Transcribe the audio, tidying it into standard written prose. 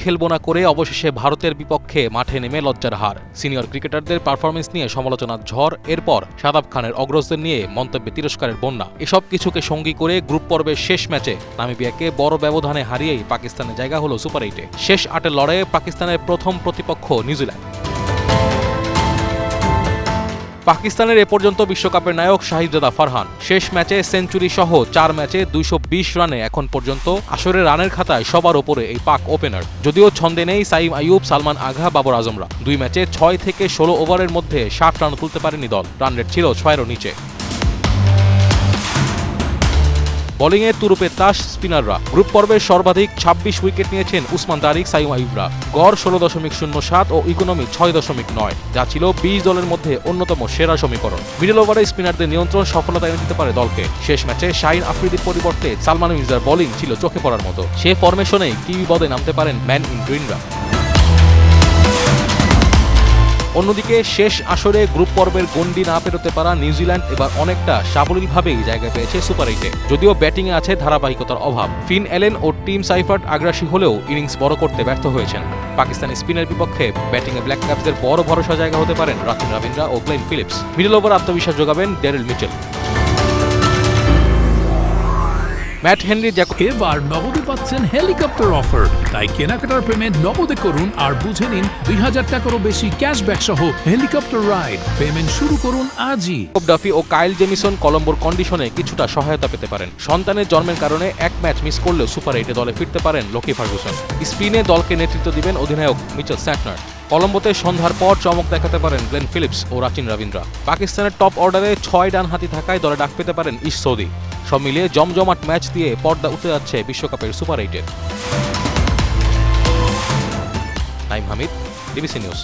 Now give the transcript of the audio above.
খেলবো না করে অবশেষে ভারতের বিপক্ষে মাঠে নেমে লজ্জার হার। সিনিয়র ক্রিকেটারদের পারফরমেন্স নিয়ে সমালোচনার ঝড়, এরপর শাদাব খানের অগ্রজদের নিয়ে মন্তব্যে তিরস্কারের বন্যা। এসব কিছুকে সঙ্গী করে গ্রুপ পর্বের শেষ ম্যাচে নামিবিয়াকে বড় ব্যবধানে হারিয়েই পাকিস্তানের জায়গা হলো সুপার 8-এ। শেষ 8-এর লড়াইয়ে পাকিস্তানের প্রথম প্রতিপক্ষ নিউজিল্যান্ড। পাকিস্তানের এ পর্যন্ত বিশ্বকাপের নায়ক শাহিদজাদা ফারহান শেষ ম্যাচে সেঞ্চুরি সহ 4 ম্যাচে 220 রানে এখন পর্যন্ত আসরের রানের খাতায় সবার ওপরে এই পাক ওপেনার। যদিও ছন্দে নেই সাইম আইয়ুব, সালমান আগা, বাবর আজমরা। 2 ম্যাচে 6 থেকে 16 ওভারের মধ্যে 60 রান তুলতে পারেনি দল। রান রেট ছিল 6-এরও নিচে। বোলিংয়ে তুরুপে তাস স্পিনাররা। গ্রুপ পর্বের সর্বাধিক 26 উইকেট নিয়েছেন উসমান তারিক, সাইম আইয়ুবরা। গড় 16.07 ও ইকোনমি 6.9, যা ছিল 20 দলের মধ্যে অন্যতম সেরা সমীকরণ। মিডল ওভারে স্পিনারদের নিয়ন্ত্রণ সফলতা এনে দিতে পারে দলকে। শেষ ম্যাচে শাহিন আফ্রিদির পরিবর্তে সালমান মির্জার বোলিং ছিল চোখে পড়ার মতো। সে ফরমেশনেই কিউই পদে নামতে পারেন ম্যান ইন গ্রিনরা। অন্যদিকে শেষ আসরে গ্রুপ পর্বের গণ্ডি না পেরোতে পারা নিউজিল্যান্ড এবার অনেকটা সাবলীলভাবেই জায়গা পেয়েছে সুপার 8-এ। যদিও ব্যাটিংয়ে আছে ধারাবাহিকতার অভাব। ফিন এলেন ও টিম সাইফার্ট আগ্রাসী হলেও ইনিংস বড় করতে ব্যর্থ হয়েছেন। পাকিস্তানি স্পিনের বিপক্ষে ব্যাটিংয়ে ব্ল্যাক ক্যাপসদের বড় ভরসা জায়গা হতে পারেন রাচিন রবিন্দ্রা ও গ্লেন ফিলিপস। মিডল ওভার আত্মবিশ্বাস যোগাবেন ড্যারেল মিচেল। ম্যাট হেনরি এবার নগদে পাচ্ছেন হেলিকপ্টার অফার, তাই কেনাকাটার পেমেন্ট নগদে করুন আর বুঝে নিন 2000 টাকারও বেশি ক্যাশব্যাক সহ হেলিকপ্টার রাইড। পেমেন্ট শুরু করুন আজই। ডাফি ও কাইল জেমিসন কলম্বোর কন্ডিশনে কিছুটা সহায়তা পেতে পারেন। সন্তানের জন্মের কারণে এক ম্যাচ মিস করলেও সুপার 8-এ দলে ফিরতে পারেন লোকি ফার্গুসন। স্পিনে দলকে নেতৃত্ব দিবেন অধিনায়ক মিচেল স্যান্টনার। কলম্বোতে সন্ধ্যার পর চমক দেখাতে পারেন গ্লেন ফিলিপস ও রাচিন রবিন্দ্রা। পাকিস্তানের টপ অর্ডারে 6 ডানহাতি থাকায় দলে ডাক পেতে পারেন ইশ সৌদি। সব মিলিয়ে জমজমাট ম্যাচ দিয়ে পর্দা উঠে যাচ্ছে বিশ্বকাপের সুপার 8-এর। Naim Hamid, DBC news.